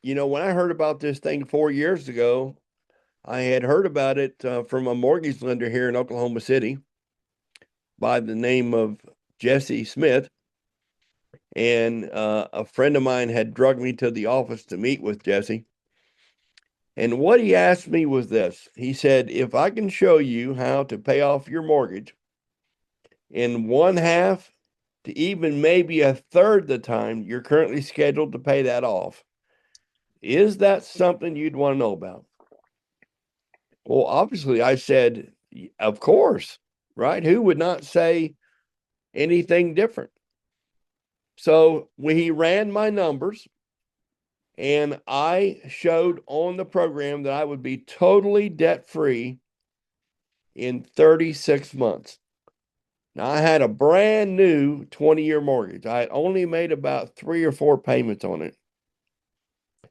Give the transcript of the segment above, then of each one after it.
when I heard about this thing 4 years ago, I had heard about it from a mortgage lender here in Oklahoma City by the name of Jesse Smith. And a friend of mine had drugged me to the office to meet with Jesse. And what he asked me was this. He said, if I can show you how to pay off your mortgage in one half to even maybe a third the time you're currently scheduled to pay that off, is that something you'd want to know about? Well, obviously, I said, of course, right? Who would not say anything different? So when he ran my numbers, and I showed on the program that I would be totally debt free in 36 months. Now, I had a brand new 20-year mortgage. I had only made about 3 or 4 payments on it.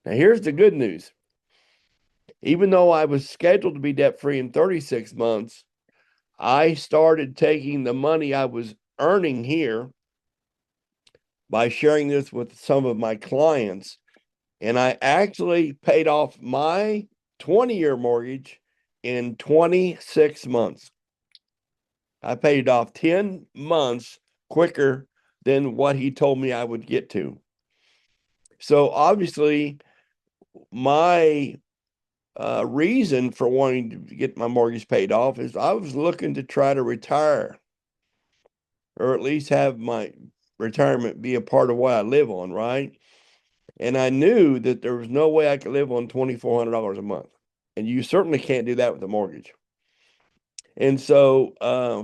Now, here's the good news. Even though I was scheduled to be debt free in 36 months, I started taking the money I was earning here by sharing this with some of my clients. And I actually paid off my 20-year mortgage in 26 months. I paid it off 10 months quicker than what he told me I would get to. So obviously, my reason for wanting to get my mortgage paid off is I was looking to try to retire, or at least have my retirement be a part of what I live on, right? And I knew that there was no way I could live on $2,400 a month. And you certainly can't do that with a mortgage. And so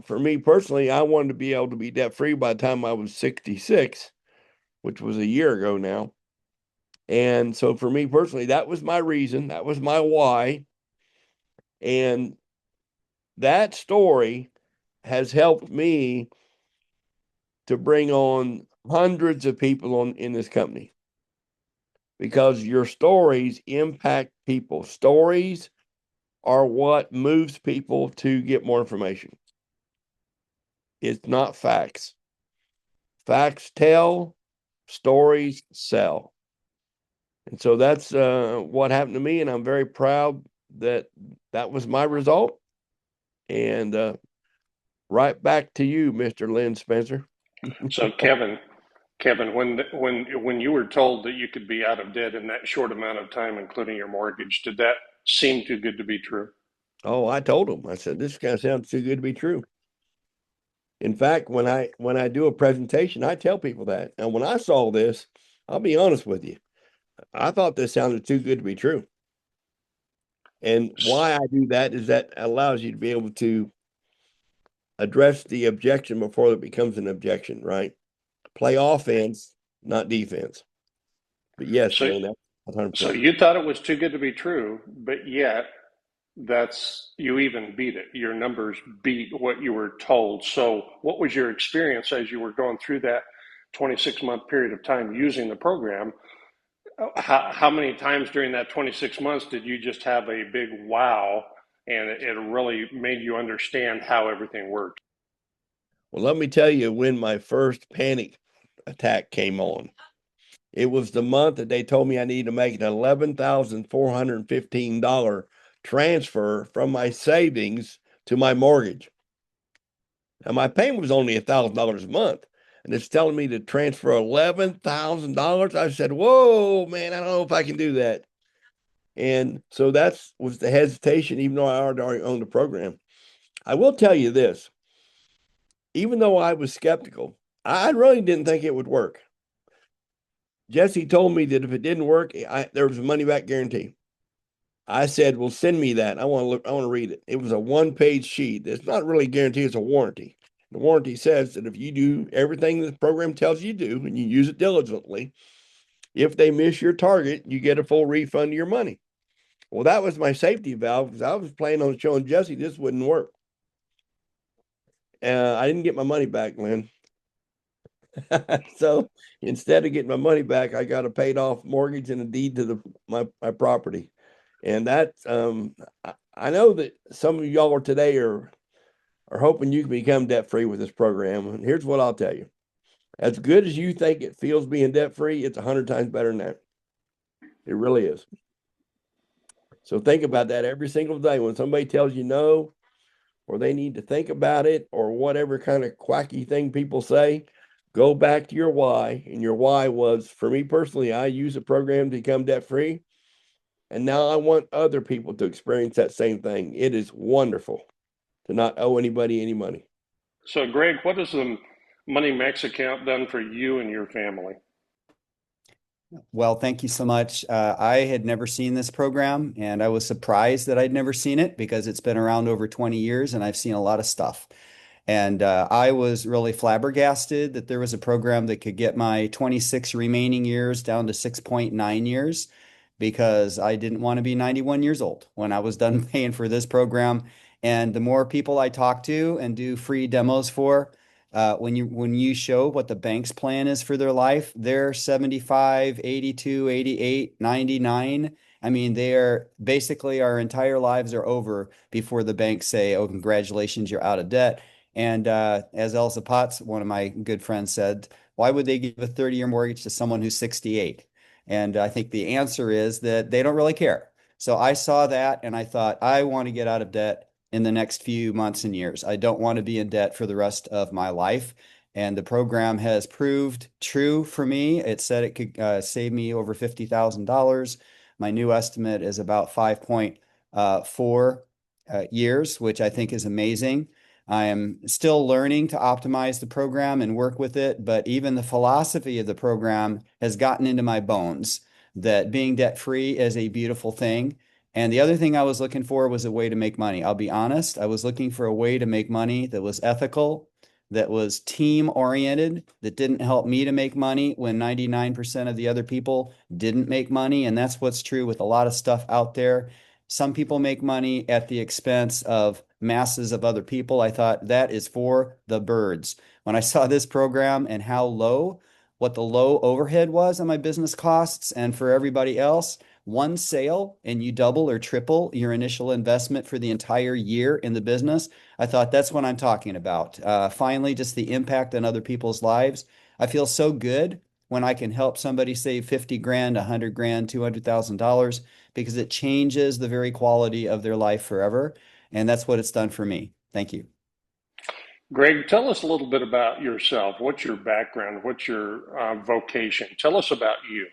for me personally, I wanted to be able to be debt free by the time I was 66, which was a year ago now. And so for me personally, that was my reason. That was my why. And that story has helped me to bring on hundreds of people in this company, because your stories impact people. Stories are what moves people to get more information. It's not facts. Facts tell, stories sell. And so that's what happened to me. And I'm very proud that that was my result. And right back to you, Mr. Lynn Spencer. So Kevin, when you were told that you could be out of debt in that short amount of time, including your mortgage, did that seem too good to be true? Oh, I told him, I said, this kind of sounds too good to be true. In fact, when I do a presentation, I tell people that. And when I saw this, I'll be honest with you, I thought this sounded too good to be true. And why I do that is that allows you to be able to address the objection before it becomes an objection, right? Play offense, not defense. But yes, So Lynn, that's so 100%. you thought it was too good to be true, but yet that's you even beat it. Your numbers beat what you were told. So what was your experience as you were going through that 26-month period of time using the program? How many times during that 26 months did you just have a big wow and it really made you understand how everything worked? Well, let me tell you when my first panic attack came on. It was the month that they told me I needed to make an $11,415 transfer from my savings to my mortgage. And my payment was only $1,000 a month. And it's telling me to transfer $11,000. I said, whoa, man, I don't know if I can do that. And so that was the hesitation, even though I already owned the program. I will tell you this, even though I was skeptical, I really didn't think it would work. Jesse told me that if it didn't work, there was a money back guarantee. I said, well, send me that. I want to look, I want to read it. It was a 1-page sheet. It's not really a guarantee, it's a warranty. The warranty says that if you do everything the program tells you to do and you use it diligently, if they miss your target, you get a full refund of your money. Well, that was my safety valve because I was planning on showing Jesse this wouldn't work. I didn't get my money back, Lynn. So instead of getting my money back, I got a paid off mortgage and a deed to my property. And that I know that some of y'all today are hoping you can become debt free with this program. And here's what I'll tell you. As good as you think it feels being debt free, it's 100 times better than that. It really is. So think about that every single day. When somebody tells you no, or they need to think about it, or whatever kind of quacky thing people say, go back to your why. And your why was, for me personally, I use a program to become debt free. And now I want other people to experience that same thing. It is wonderful to not owe anybody any money. So, Greg, what has the Money Max account done for you and your family? Well, thank you so much. I had never seen this program, and I was surprised that I'd never seen it because it's been around over 20 years and I've seen a lot of stuff. And I was really flabbergasted that there was a program that could get my 26 remaining years down to 6.9 years because I didn't want to be 91 years old when I was done paying for this program. And the more people I talk to and do free demos for, when you show what the bank's plan is for their life, they're 75, 82, 88, 99. I mean, they are basically our entire lives are over before the banks say, "Oh, congratulations, you're out of debt." And as Elsa Potts, one of my good friends, said, why would they give a 30-year mortgage to someone who's 68? And I think the answer is that they don't really care. So I saw that and I thought, I want to get out of debt in the next few months and years. I don't want to be in debt for the rest of my life. And the program has proved true for me. It said it could save me over $50,000. My new estimate is about 5.4 years, which I think is amazing. I am still learning to optimize the program and work with it, but even the philosophy of the program has gotten into my bones that being debt free is a beautiful thing. And the other thing I was looking for was a way to make money. I'll be honest, I was looking for a way to make money that was ethical, that was team oriented, that didn't help me to make money when 99% of the other people didn't make money. And that's what's true with a lot of stuff out there. Some people make money at the expense of masses of other people. I thought that is for the birds. When I saw this program and how low, what the low overhead was on my business costs, and for everybody else, one sale and you double or triple your initial investment for the entire year in the business. I thought that's what I'm talking about. Finally, just the impact on other people's lives. I feel so good when I can help somebody save 50 grand, 100 grand, $200,000 because it changes the very quality of their life forever. And that's what it's done for me. Thank you. Greg, tell us a little bit about yourself. What's your background? What's your vocation? Tell us about you.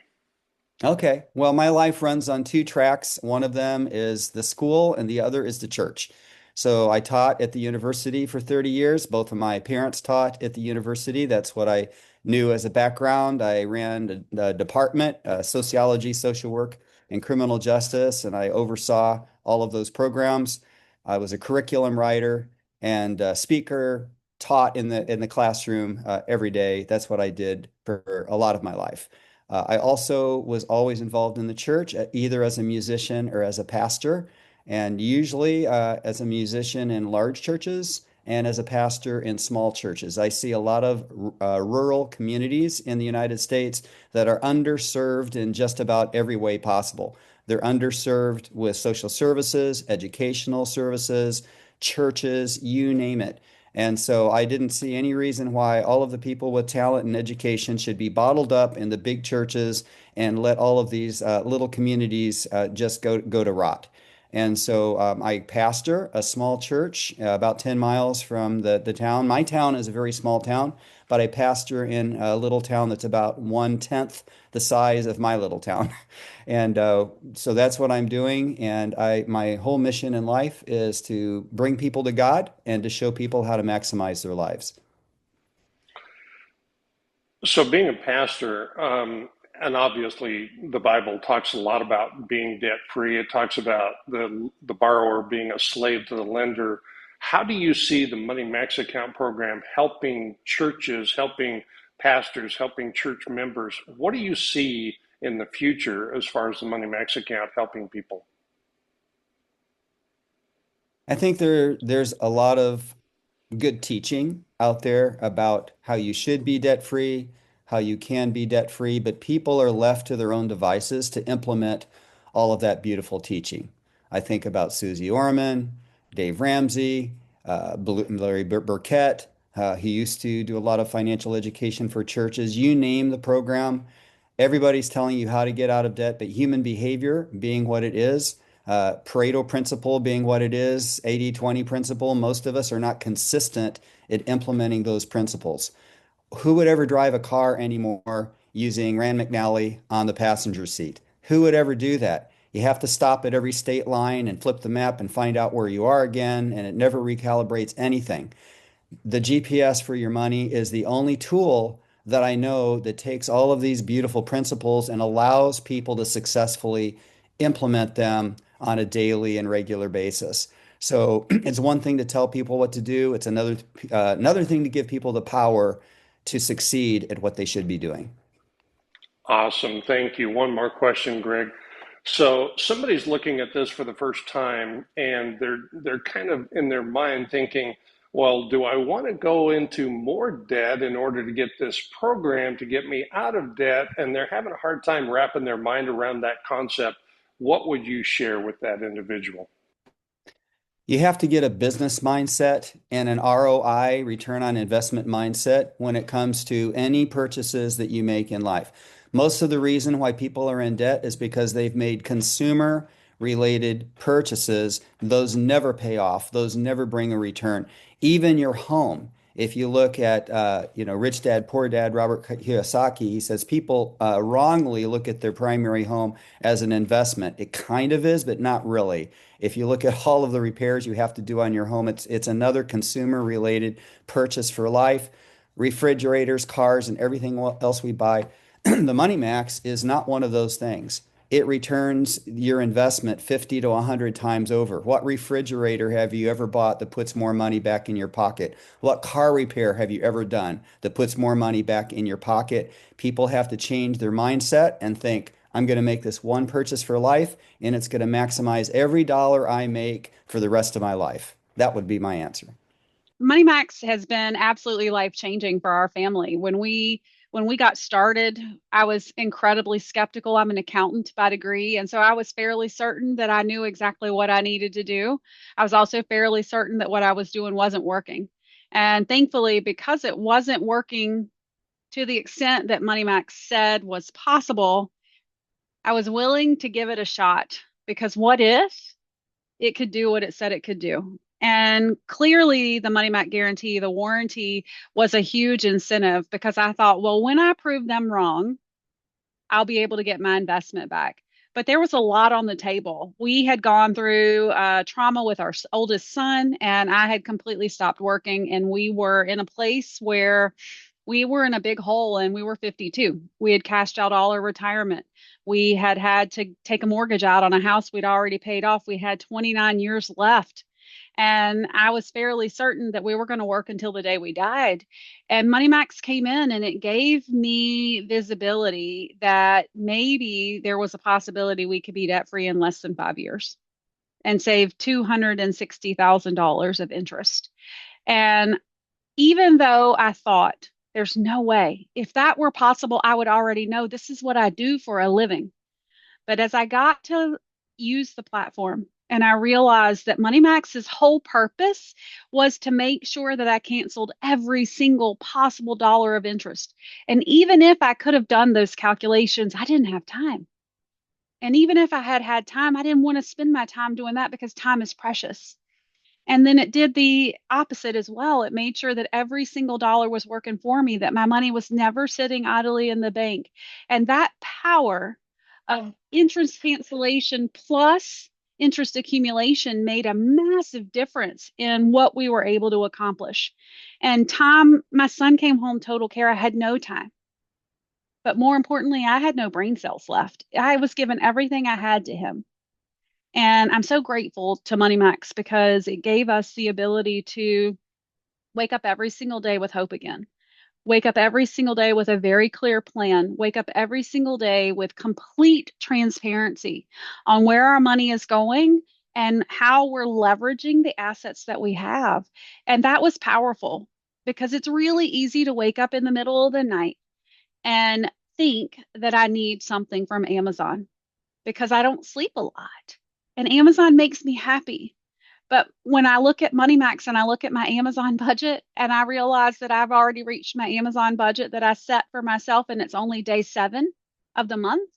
Okay. Well, my life runs on two tracks. One of them is the school, and the other is the church. So I taught at the university for 30 years. Both of my parents taught at the university. That's what I knew as a background. I ran the department, sociology, social work, and criminal justice, and I oversaw all of those programs. I was a curriculum writer and speaker, taught in the classroom every day. That's what I did for a lot of my life. I also was always involved in the church, either as a musician or as a pastor, and usually as a musician in large churches and as a pastor in small churches. I see a lot of rural communities in the United States that are underserved in just about every way possible. They're underserved with social services, educational services, churches, you name it. And so I didn't see any reason why all of the people with talent and education should be bottled up in the big churches and let all of these little communities just go to rot. And so I pastor a small church about 10 miles from the town. My town is a very small town, but I pastor in a little town that's about 1/10 the size of my little town. And so that's what I'm doing. And my whole mission in life is to bring people to God and to show people how to maximize their lives. So, being a pastor, and obviously the Bible talks a lot about being debt free. It talks about the borrower being a slave to the lender. How do you see the Money Max account program helping churches, helping pastors, helping church members? What do you see in the future as far as the Money Max account helping people? I think there's a lot of good teaching out there about how you should be debt free, how you can be debt free, but people are left to their own devices to implement all of that beautiful teaching. I think about Susie Orman, Dave Ramsey, Larry Burkett. He used to do a lot of financial education for churches. You name the program. Everybody's telling you how to get out of debt, but human behavior being what it is, Pareto principle being what it is, 80-20 principle, most of us are not consistent at implementing those principles. Who would ever drive a car anymore using Rand McNally on the passenger seat? Who would ever do that? You have to stop at every state line and flip the map and find out where you are again, and it never recalibrates anything. The GPS for your money is the only tool that I know that takes all of these beautiful principles and allows people to successfully implement them on a daily and regular basis. So it's one thing to tell people what to do. It's another thing to give people the power to succeed at what they should be doing. Awesome. Thank you. One more question, Greg. So somebody's looking at this for the first time and they're kind of in their mind thinking, well, do I want to go into more debt in order to get this program to get me out of debt? And they're having a hard time wrapping their mind around that concept. What would you share with that individual? You have to get a business mindset and an ROI, return on investment mindset, when it comes to any purchases that you make in life. Most of the reason why people are in debt is because they've made consumer related purchases. Those never pay off. Those never bring a return. Even your home. If you look at, Rich Dad, Poor Dad, Robert Kiyosaki, he says people wrongly look at their primary home as an investment. It kind of is, but not really. If you look at all of the repairs you have to do on your home, it's another consumer related purchase for life. Refrigerators, cars, and everything else we buy. The Money Max is not one of those things. It returns your investment 50 to 100 times over. What refrigerator have you ever bought that puts more money back in your pocket? What car repair have you ever done that puts more money back in your pocket? People have to change their mindset and think, I'm going to make this one purchase for life, and it's going to maximize every dollar I make for the rest of my life. That would be my answer. Money Max has been absolutely life changing for our family. When we got started, I was incredibly skeptical. I'm an accountant by degree, and so I was fairly certain that I knew exactly what I needed to do. I was also fairly certain that what I was doing wasn't working. And thankfully, because it wasn't working to the extent that Money Max said was possible, I was willing to give it a shot because what if it could do what it said it could do? And clearly, the money back guarantee, the warranty was a huge incentive because I thought, well, when I prove them wrong, I'll be able to get my investment back. But there was a lot on the table. We had gone through trauma with our oldest son, and I had completely stopped working. And we were in a place where we were in a big hole and we were 52. We had cashed out all our retirement. We had had to take a mortgage out on a house we'd already paid off. We had 29 years left. And I was fairly certain that we were going to work until the day we died. And Money Max came in and it gave me visibility that maybe there was a possibility we could be debt free in less than 5 years and save $260,000 of interest. And even though I thought there's no way, if that were possible, I would already know this is what I do for a living. But as I got to use the platform and I realized that Money Max's whole purpose was to make sure that I canceled every single possible dollar of interest. And even if I could have done those calculations, I didn't have time. And even if I had had time, I didn't want to spend my time doing that because time is precious. And then it did the opposite as well. It made sure that every single dollar was working for me, that my money was never sitting idly in the bank. And that power of interest cancellation plus interest accumulation made a massive difference in what we were able to accomplish. And time, my son came home total care. I had no time. But more importantly, I had no brain cells left. I was given everything I had to him. And I'm so grateful to Money Max because it gave us the ability to wake up every single day with hope again. Wake up every single day with a very clear plan. Wake up every single day with complete transparency on where our money is going and how we're leveraging the assets that we have. And that was powerful because it's really easy to wake up in the middle of the night and think that I need something from Amazon because I don't sleep a lot. And Amazon makes me happy. But when I look at Money Max and I look at my Amazon budget and I realize that I've already reached my Amazon budget that I set for myself and it's only day 7, of the month,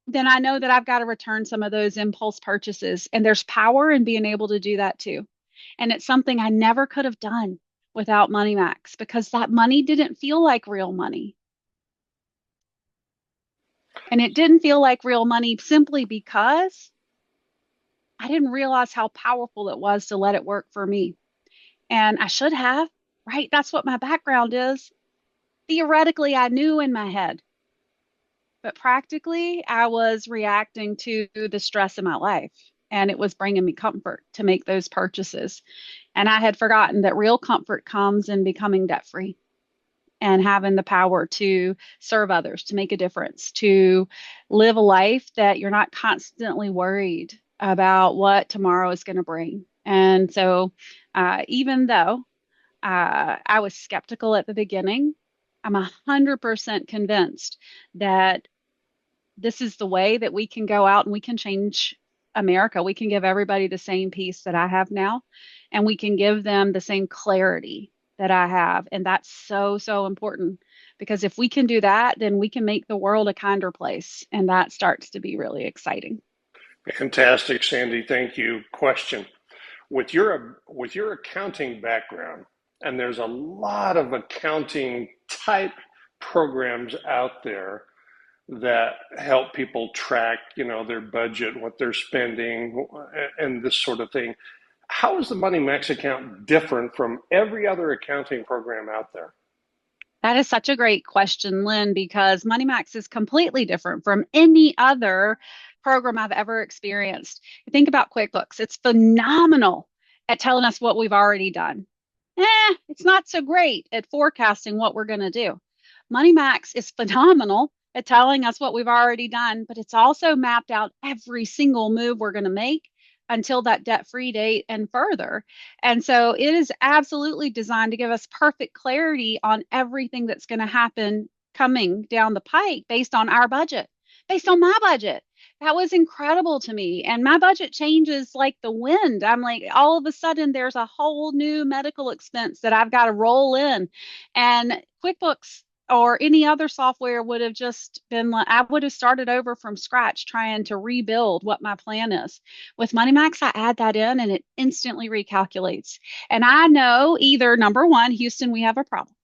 then I know that I've got to return some of those impulse purchases. And there's power in being able to do that too. And it's something I never could have done without Money Max because that money didn't feel like real money. And it didn't feel like real money simply because I didn't realize how powerful it was to let it work for me. And I should have, right? That's what my background is. Theoretically, I knew in my head, but practically, I was reacting to the stress in my life. And it was bringing me comfort to make those purchases. And I had forgotten that real comfort comes in becoming debt free and having the power to serve others, to make a difference, to live a life that you're not constantly worried about what tomorrow is going to bring. And so, even though I was skeptical at the beginning, I'm 100% convinced that this is the way that we can go out and we can change America. We can give everybody the same peace that I have now, and we can give them the same clarity that I have. And that's so, so important because if we can do that, then we can make the world a kinder place. And that starts to be really exciting. Fantastic, Sandy. Thank you. Question. With your accounting background, and there's a lot of accounting type programs out there that help people track, their budget, what they're spending, and this sort of thing. How is the Money Max account different from every other accounting program out there? That is such a great question, Lynn, because MoneyMax is completely different from any other program I've ever experienced. Think about QuickBooks. It's phenomenal at telling us what we've already done. It's not so great at forecasting what we're going to do. MoneyMax is phenomenal at telling us what we've already done, but it's also mapped out every single move we're going to make until that debt-free date and further. And so it is absolutely designed to give us perfect clarity on everything that's going to happen coming down the pike based on our budget, based on my budget. That was incredible to me. And my budget changes like the wind. I'm like, all of a sudden, there's a whole new medical expense that I've got to roll in. And QuickBooks or any other software would have just been like, I would have started over from scratch trying to rebuild what my plan is. With MoneyMax, I add that in and it instantly recalculates. And I know either number one, Houston, we have a problem,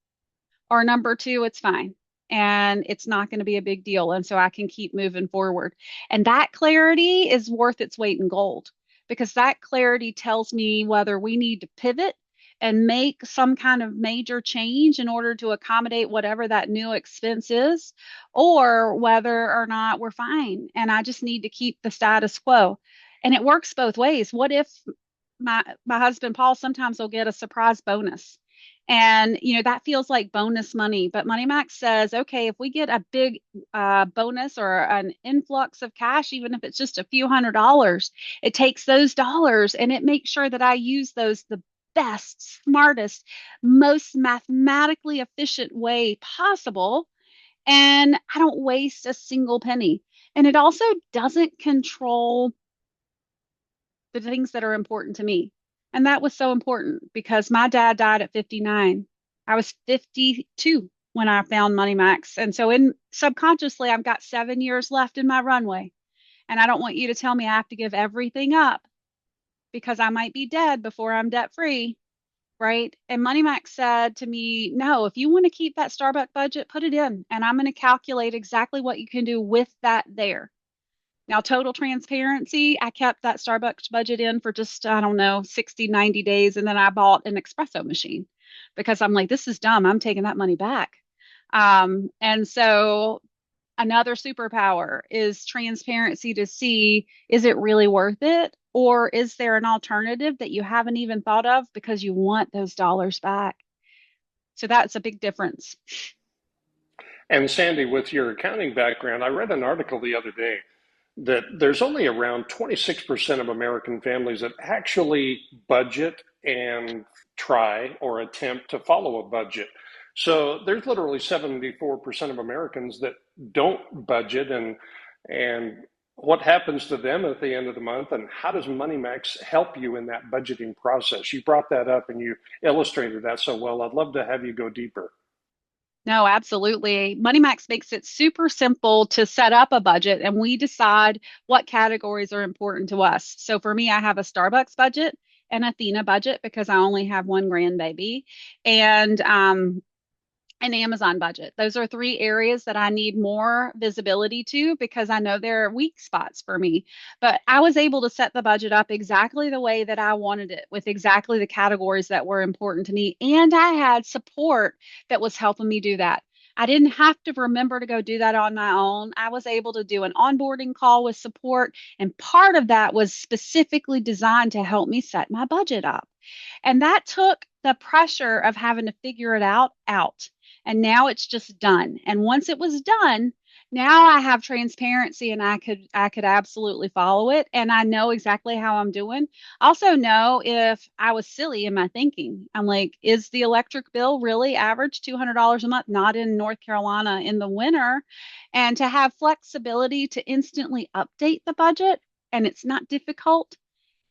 or number two, it's fine. And it's not going to be a big deal. And so I can keep moving forward. And that clarity is worth its weight in gold because that clarity tells me whether we need to pivot and make some kind of major change in order to accommodate whatever that new expense is, or whether or not we're fine. And I just need to keep the status quo. And it works both ways. What if my husband Paul sometimes will get a surprise bonus? And that feels like bonus money. But MoneyMax says, okay, if we get a big bonus or an influx of cash, even if it's just a few $100s, it takes those dollars and it makes sure that I use those the best, smartest, most mathematically efficient way possible. And I don't waste a single penny. And it also doesn't control the things that are important to me. And that was so important because my dad died at 59. I was 52 when I found Money Max. And so in subconsciously, I've got 7 years left in my runway. And I don't want you to tell me I have to give everything up because I might be dead before I'm debt free. Right. And Money Max said to me, no, if you want to keep that Starbucks budget, put it in. And I'm going to calculate exactly what you can do with that there. Now, total transparency, I kept that Starbucks budget in for just, I don't know, 60, 90 days. And then I bought an espresso machine because I'm like, this is dumb. I'm taking that money back. And so another superpower is transparency to see, is it really worth it? Or is there an alternative that you haven't even thought of because you want those dollars back? So that's a big difference. And Sandy, with your accounting background, I read an article the other day that there's only around 26% of American families that actually budget and try or attempt to follow a budget. So there's literally 74% of Americans that don't budget, and what happens to them at the end of the month, and how does MoneyMax help you in that budgeting process? You brought that up and you illustrated that so well. I'd love to have you go deeper. No, absolutely. MoneyMax makes it super simple to set up a budget and we decide what categories are important to us. So for me, I have a Starbucks budget, an Athena budget because I only have one grandbaby, and an Amazon budget. Those are three areas that I need more visibility to because I know there are weak spots for me. But I was able to set the budget up exactly the way that I wanted it with exactly the categories that were important to me. And I had support that was helping me do that. I didn't have to remember to go do that on my own. I was able to do an onboarding call with support, and part of that was specifically designed to help me set my budget up. And that took the pressure of having to figure it out. And now it's just done. And once it was done, now I have transparency and I could absolutely follow it. And I know exactly how I'm doing. Also know if I was silly in my thinking. I'm like, is the electric bill really average $200 a month? Not in North Carolina in the winter. And to have flexibility to instantly update the budget, and it's not difficult,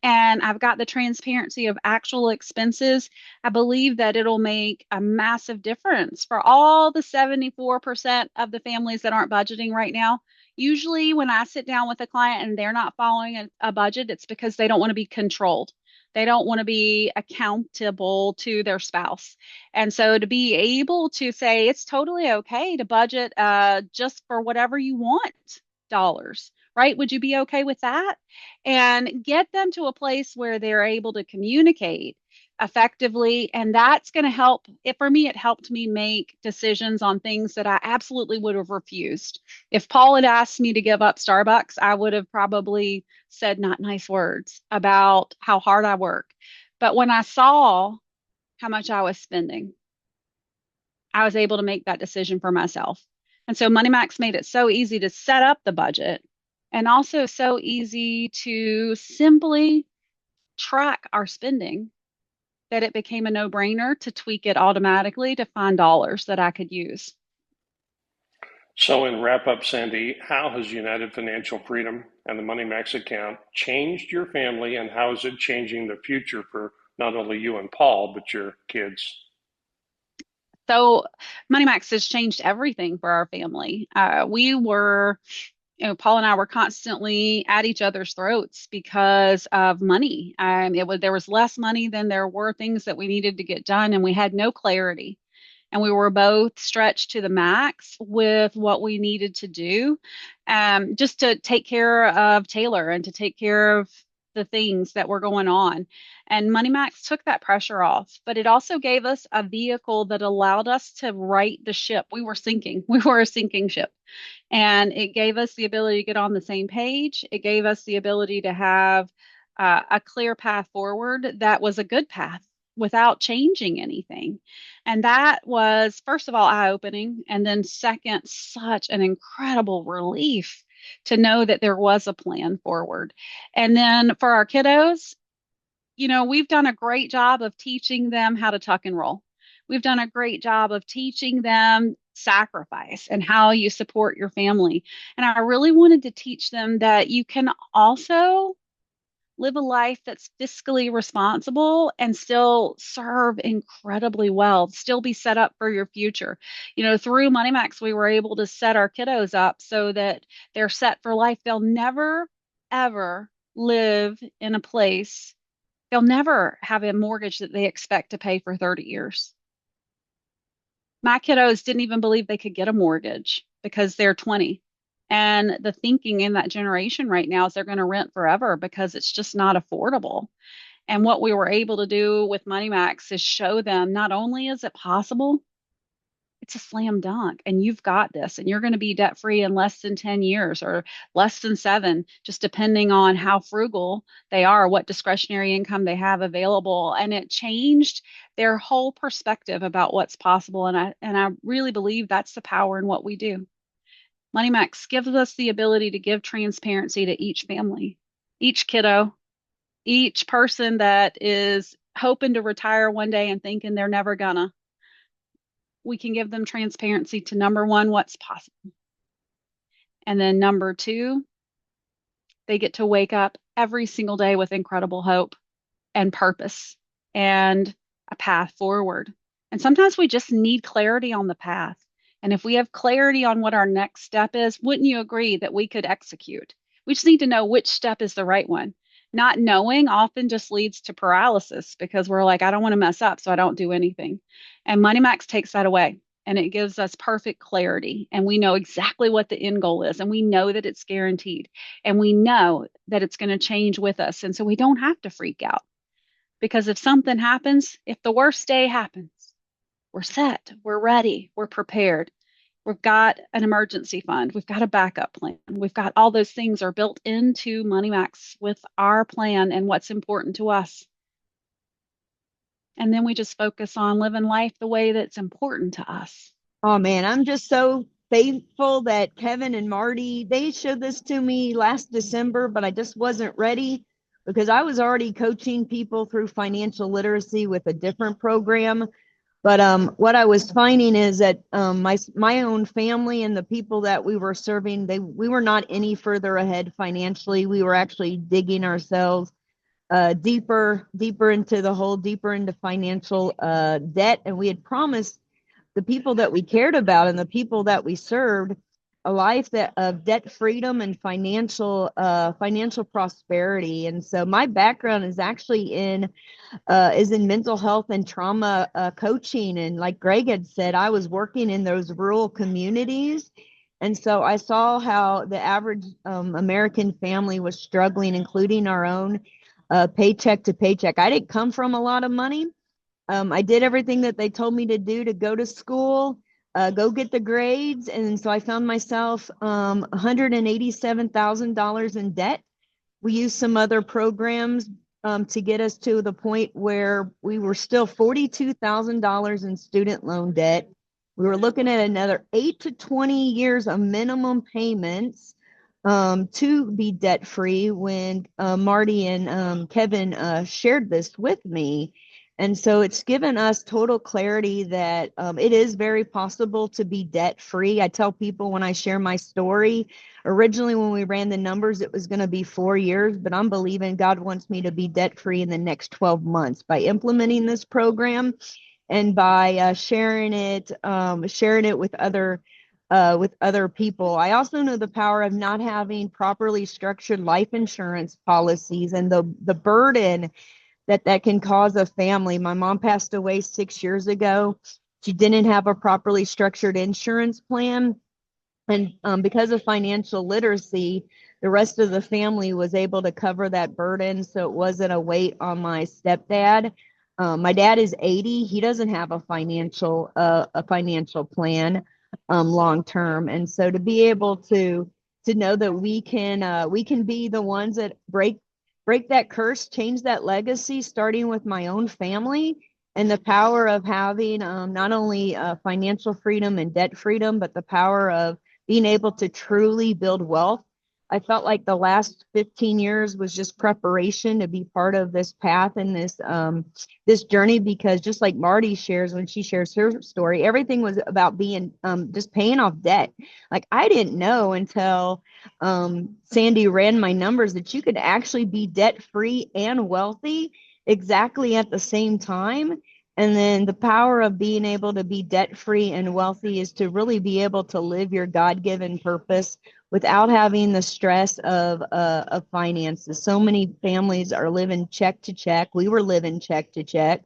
and I've got the transparency of actual expenses, I believe that it'll make a massive difference for all the 74% of the families that aren't budgeting right now. Usually, when I sit down with a client and they're not following a budget, it's because they don't want to be controlled. They don't want to be accountable to their spouse. And so to be able to say it's totally okay to budget just for whatever you want dollars, right? Would you be okay with that? And get them to a place where they're able to communicate effectively. And that's going to help. It, for me, it helped me make decisions on things that I absolutely would have refused. If Paul had asked me to give up Starbucks, I would have probably said not nice words about how hard I work. But when I saw how much I was spending, I was able to make that decision for myself. And so MoneyMax made it so easy to set up the budget and also so easy to simply track our spending that it became a no-brainer to tweak it automatically to find dollars that I could use. So, in wrap up, Sandy, how has United Financial Freedom and the Money Max account changed your family, and how is it changing the future for not only you and Paul, but your kids? So MoneyMax has changed everything for our family. We were, Paul and I were constantly at each other's throats because of money. There was less money than there were things that we needed to get done, and we had no clarity. And we were both stretched to the max with what we needed to do, just to take care of Taylor and to take care of the things that were going on. And MoneyMax took that pressure off, but it also gave us a vehicle that allowed us to right the ship. We were sinking. We were a sinking ship. And it gave us the ability to get on the same page. It gave us the ability to have a clear path forward that was a good path without changing anything. And that was, first of all, eye-opening. And then, second, such an incredible relief to know that there was a plan forward. And then for our kiddos, we've done a great job of teaching them how to tuck and roll. We've done a great job of teaching them sacrifice and how you support your family. And I really wanted to teach them that you can also live a life that's fiscally responsible and still serve incredibly well, still be set up for your future. Through MoneyMax, we were able to set our kiddos up so that they're set for life. They'll never, ever live in a place, they'll never have a mortgage that they expect to pay for 30 years. My kiddos didn't even believe they could get a mortgage because they're 20. And the thinking in that generation right now is they're going to rent forever because it's just not affordable. And what we were able to do with MoneyMax is show them not only is it possible, it's a slam dunk and you've got this and you're going to be debt free in less than 10 years or less than 7, just depending on how frugal they are, what discretionary income they have available. And it changed their whole perspective about what's possible. And I really believe that's the power in what we do. MoneyMax gives us the ability to give transparency to each family, each kiddo, each person that is hoping to retire one day and thinking they're never gonna. We can give them transparency to number one, what's possible. And then number two, they get to wake up every single day with incredible hope and purpose and a path forward. And sometimes we just need clarity on the path. And if we have clarity on what our next step is, wouldn't you agree that we could execute? We just need to know which step is the right one. Not knowing often just leads to paralysis because we're like, I don't want to mess up, so I don't do anything. And Money Max takes that away and it gives us perfect clarity. And we know exactly what the end goal is. And we know that it's guaranteed. And we know that it's going to change with us. And so we don't have to freak out because if something happens, if the worst day happens, we're set, we're ready, we're prepared. We've got an emergency fund, we've got a backup plan, we've got all those things are built into Money Max with our plan and what's important to us. And then we just focus on living life the way that's important to us. Oh man, I'm just so thankful that Kevin and Marty, they showed this to me last December, but I just wasn't ready because I was already coaching people through financial literacy with a different program. But what I was finding is that my own family and the people that we were serving, we were not any further ahead financially. We were actually digging ourselves deeper into the hole, deeper into financial debt. And we had promised the people that we cared about and the people that we served a life that of debt freedom and financial prosperity. And so my background is actually in mental health and trauma coaching. And like Greg had said, I was working in those rural communities. And so I saw how the average American family was struggling, including our own paycheck to paycheck. I didn't come from a lot of money. I did everything that they told me to do to go to school, go get the grades. And so I found myself $187,000 in debt. We used some other programs to get us to the point where we were still $42,000 in student loan debt. We were looking at another 8 to 20 years of minimum payments to be debt free when Marty and Kevin shared this with me. And so it's given us total clarity that it is very possible to be debt free. I tell people when I share my story, originally when we ran the numbers, it was going to be 4 years, but I'm believing God wants me to be debt free in the next 12 months by implementing this program and by sharing it with other people. I also know the power of not having properly structured life insurance policies and the burden that can cause a family. My mom passed away 6 years ago. She didn't have a properly structured insurance plan. And because of financial literacy, the rest of the family was able to cover that burden. So it wasn't a weight on my stepdad. My dad is 80. He doesn't have a financial plan long term. And so to be able to know that we can be the ones that break that curse, change that legacy, starting with my own family, and the power of having not only financial freedom and debt freedom, but the power of being able to truly build wealth. I felt like the last 15 years was just preparation to be part of this path and this journey, because just like Marty shares when she shares her story, everything was about being just paying off debt. Like I didn't know until Sandy ran my numbers that you could actually be debt free and wealthy exactly at the same time. And then the power of being able to be debt free and wealthy is to really be able to live your God-given purpose without having the stress of finances. So many families are living check to check. We were living check to check.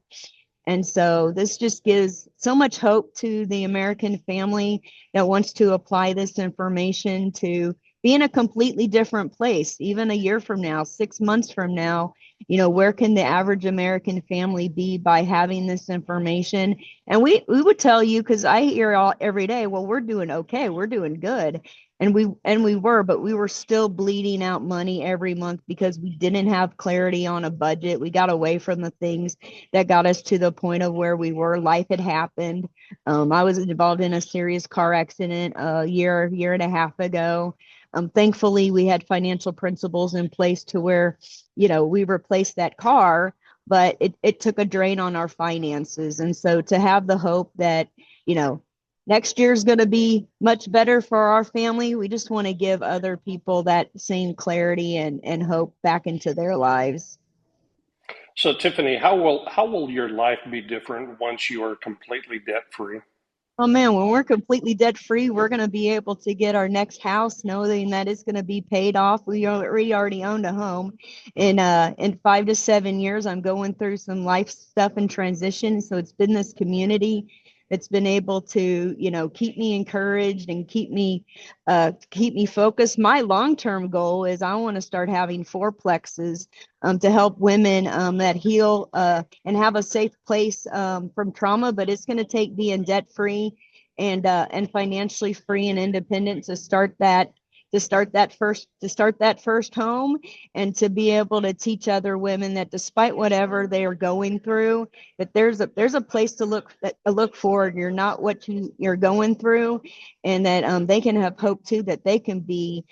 And so this just gives so much hope to the American family that wants to apply this information to be in a completely different place, even a year from now, 6 months from now. Where can the average American family be by having this information? And we would tell you, because I hear every day, well, we're doing okay, we're doing good. And we were, but we were still bleeding out money every month because we didn't have clarity on a budget. We got away from the things that got us to the point of where we were. Life had happened. I was involved in a serious car accident a year and a half ago. Thankfully, we had financial principles in place to where, we replaced that car, but it took a drain on our finances. And so to have the hope that, next year is going to be much better for our family, we just want to give other people that same clarity and hope back into their lives. So Tiffany, how will your life be different once you are completely debt free? Oh man, when we're completely debt free, we're going to be able to get our next house knowing that it's going to be paid off. We already owned a home. In 5 to 7 years, I'm going through some life stuff and transition. So it's been this community that's been able to, keep me encouraged and keep me focused. My long-term goal is I want to start having fourplexes to help women that heal and have a safe place from trauma. But it's going to take being debt free and financially free and independent to start that first home, and to be able to teach other women that despite whatever they are going through, that there's a place to look forward. You're not what you're going through, and that they can have hope too, that they can be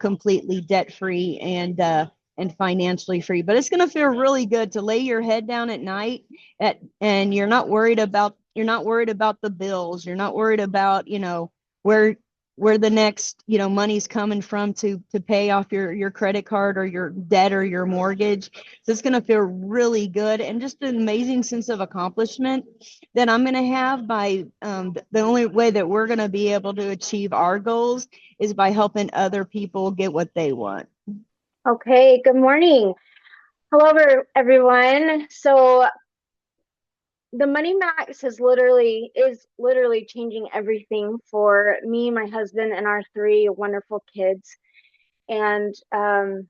completely debt free and financially free. But it's going to feel really good to lay your head down at night and you're not worried about the bills. You're not worried about, where the next, money's coming from to pay off your credit card or your debt or your mortgage. So it's going to feel really good, and just an amazing sense of accomplishment that I'm going to have by the only way that we're going to be able to achieve our goals is by helping other people get what they want. Okay, good morning. Hello, everyone. So the Money Max is literally changing everything for me, my husband, and our three wonderful kids. And at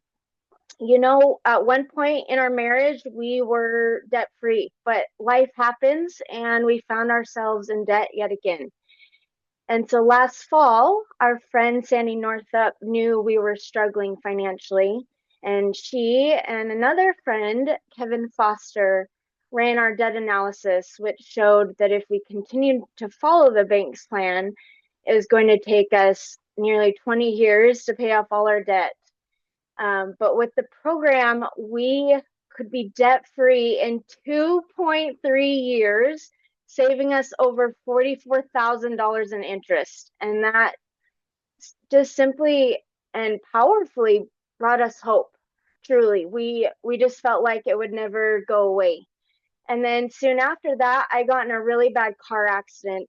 one point in our marriage, we were debt free, but life happens and we found ourselves in debt yet again. And so last fall, our friend Sandy Northup knew we were struggling financially. And she and another friend, Kevin Foster, ran our debt analysis, which showed that if we continued to follow the bank's plan, it was going to take us nearly 20 years to pay off all our debt. But with the program, we could be debt free in 2.3 years, saving us over $44,000 in interest. And that just simply and powerfully brought us hope. Truly, we just felt like it would never go away. And then soon after that, I got in a really bad car accident,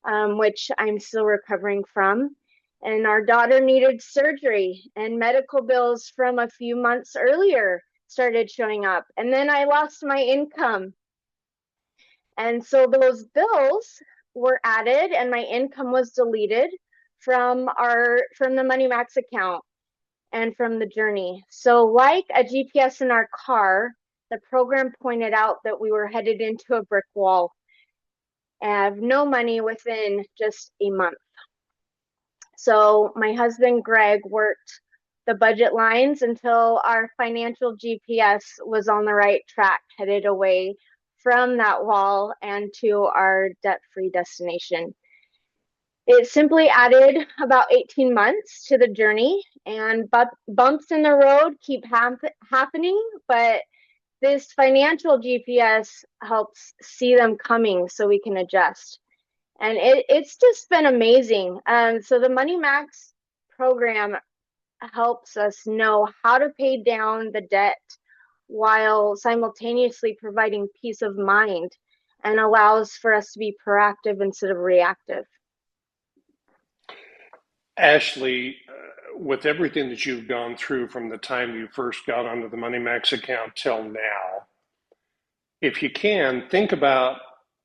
which I'm still recovering from. And our daughter needed surgery, and medical bills from a few months earlier started showing up. And then I lost my income. And so those bills were added and my income was deleted from the Money Max account and from the journey. So like a GPS in our car, the program pointed out that we were headed into a brick wall and have no money within just a month. So my husband Greg worked the budget lines until our financial GPS was on the right track, headed away from that wall and to our debt-free destination. It simply added about 18 months to the journey, and bumps in the road keep happening, but this financial GPS helps see them coming so we can adjust. And it's just been amazing. So the Money Max program helps us know how to pay down the debt while simultaneously providing peace of mind, and allows for us to be proactive instead of reactive. Ashley, with everything that you've gone through from the time you first got onto the Money Max account till now, if you can, think about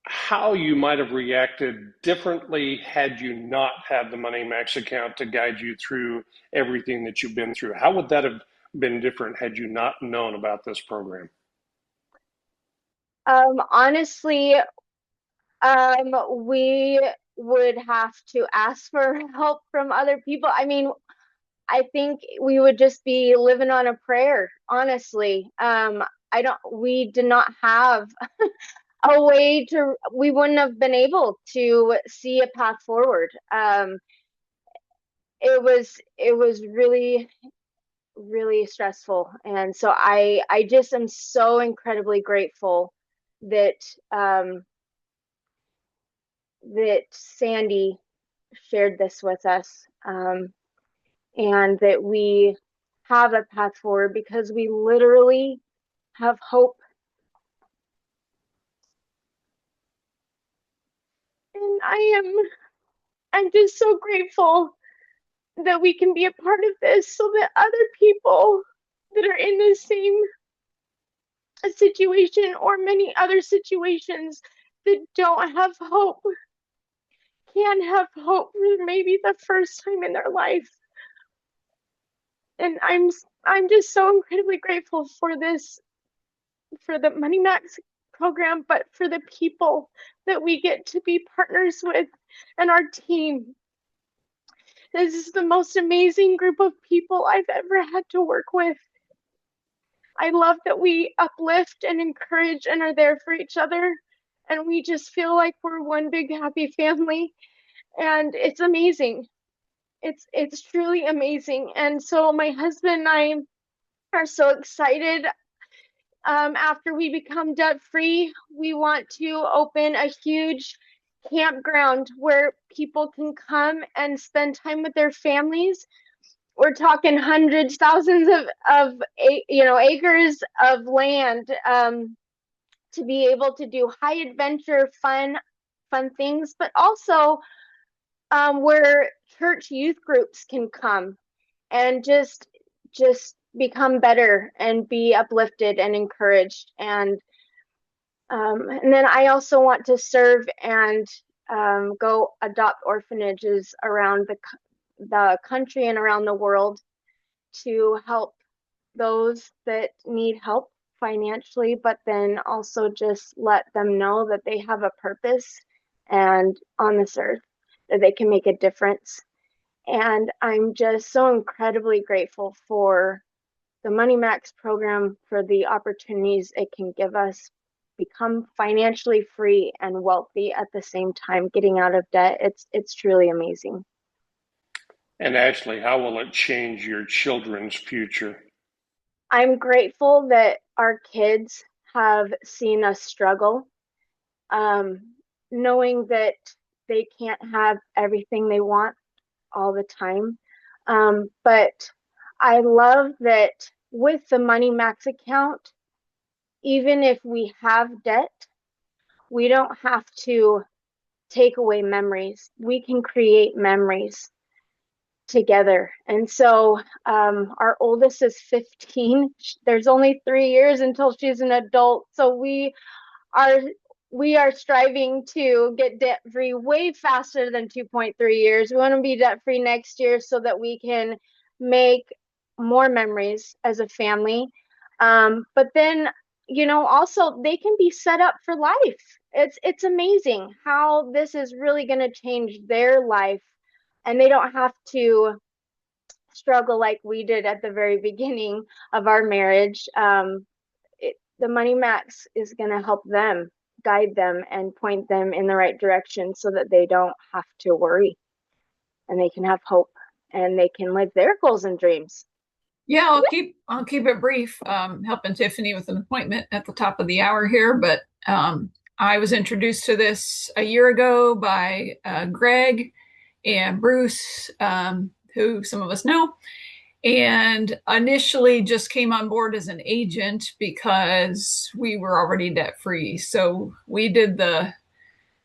how you might have reacted differently had you not had the Money Max account to guide you through everything that you've been through. How would that have been different had you not known about this program? Honestly, we would have to ask for help from other people. I mean, I think we would just be living on a prayer, honestly. We did not have we wouldn't have been able to see a path forward. It was really, really stressful. And so I just am so incredibly grateful that, that Sandy shared this with us, and that we have a path forward, because we literally have hope And I'm just so grateful that we can be a part of this so that other people that are in the same situation or many other situations that don't have hope can have hope for maybe the first time in their life. And I'm just so incredibly grateful for this, for the Money Max program, but for the people that we get to be partners with and our team. This is the most amazing group of people I've ever had to work with. I love that we uplift and encourage and are there for each other. And we just feel like we're one big happy family. And it's amazing. It's truly amazing. And so my husband and I are so excited. After we become debt free, we want to open a huge campground where people can come and spend time with their families. We're talking hundreds, thousands of acres of land, to be able to do high adventure, fun things, but also where church youth groups can come and just become better and be uplifted and encouraged. And then I also want to serve and go adopt orphanages around the country and around the world to help those that need help financially, but then also just let them know that they have a purpose and on this earth that they can make a difference. And I'm just so incredibly grateful for the Money Max program, for the opportunities it can give us become financially free and wealthy at the same time, getting out of debt. It's truly amazing. And Ashley, how will it change your children's future? I'm grateful that our kids have seen us struggle, knowing that they can't have everything they want all the time. But I love that with the Money Max account, even if we have debt, we don't have to take away memories. We can create memories together. And so our oldest is 15. There's only 3 years until she's an adult. So we are striving to get debt free way faster than 2.3 years. We want to be debt free next year so that we can make more memories as a family. But then, also they can be set up for life. It's amazing how this is really going to change their life, and they don't have to struggle like we did at the very beginning of our marriage. The Money Max is going to help them, guide them, and point them in the right direction so that they don't have to worry and they can have hope and they can live their goals and dreams. Yeah, I'll keep it brief. Helping Tiffany with an appointment at the top of the hour here, but I was introduced to this a year ago by Greg and Bruce, who some of us know, and initially just came on board as an agent because we were already debt free. So we did the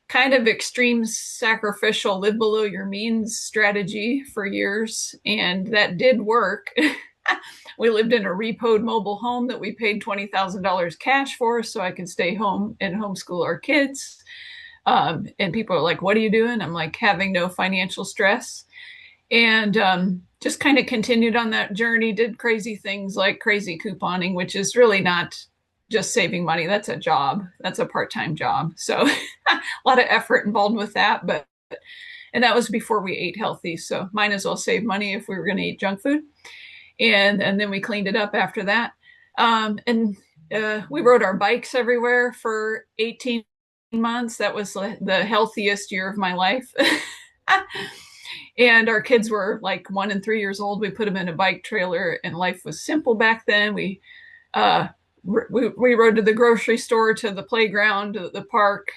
kind of extreme sacrificial live below your means strategy for years, and that did work. We lived in a repoed mobile home that we paid $20,000 cash for so I could stay home and homeschool our kids. And people are like, what are you doing? I'm like, having no financial stress. And just kind of continued on that journey, did crazy things like crazy couponing, which is really not just saving money. That's a job. That's a part-time job. So a lot of effort involved with that. And that was before we ate healthy. So might as well save money if we were going to eat junk food. And then we cleaned it up after that. We rode our bikes everywhere for 18 months. That was the healthiest year of my life. And our kids were like 1 and 3 years old. We put them in a bike trailer, and life was simple back then. We rode to the grocery store, to the playground, to the park,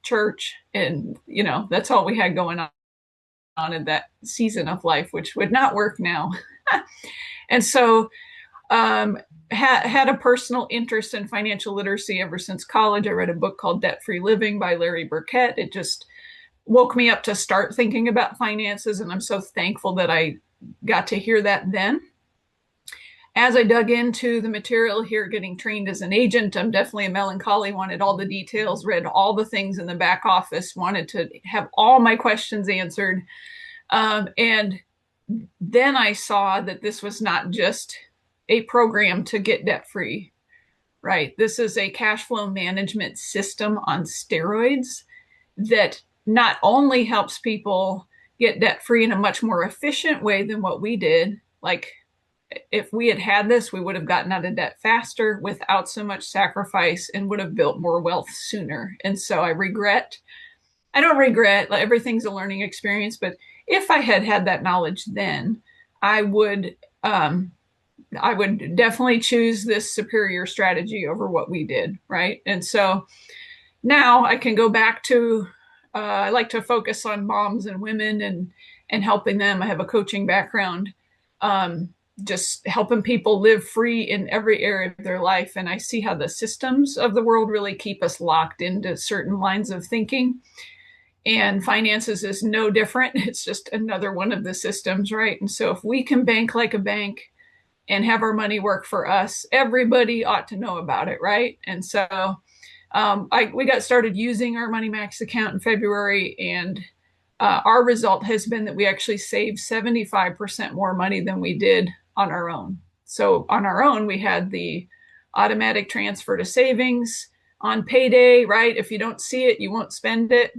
church, and that's all we had going on in that season of life, which would not work now. And so had a personal interest in financial literacy ever since college. I read a book called Debt Free Living by Larry Burkett. It just woke me up to start thinking about finances. And I'm so thankful that I got to hear that then. As I dug into the material here, getting trained as an agent, I'm definitely a melancholy, wanted all the details, read all the things in the back office, wanted to have all my questions answered. And then I saw that this was not just a program to get debt free, right? This is a cash flow management system on steroids that not only helps people get debt free in a much more efficient way than what we did. Like, if we had this, we would have gotten out of debt faster without so much sacrifice and would have built more wealth sooner. And so I don't regret, like, everything's a learning experience, but if I had had that knowledge then, I would definitely choose this superior strategy over what we did, right? And so now I can go back to I like to focus on moms and women and helping them. I have a coaching background, just helping people live free in every area of their life. And I see how the systems of the world really keep us locked into certain lines of thinking. And finances is no different. It's just another one of the systems, right? And so if we can bank like a bank and have our money work for us, everybody ought to know about it, right? And so we got started using our Money Max account in February, and our result has been that we actually saved 75% more money than we did on our own. So on our own, we had the automatic transfer to savings on payday, right? If you don't see it, you won't spend it.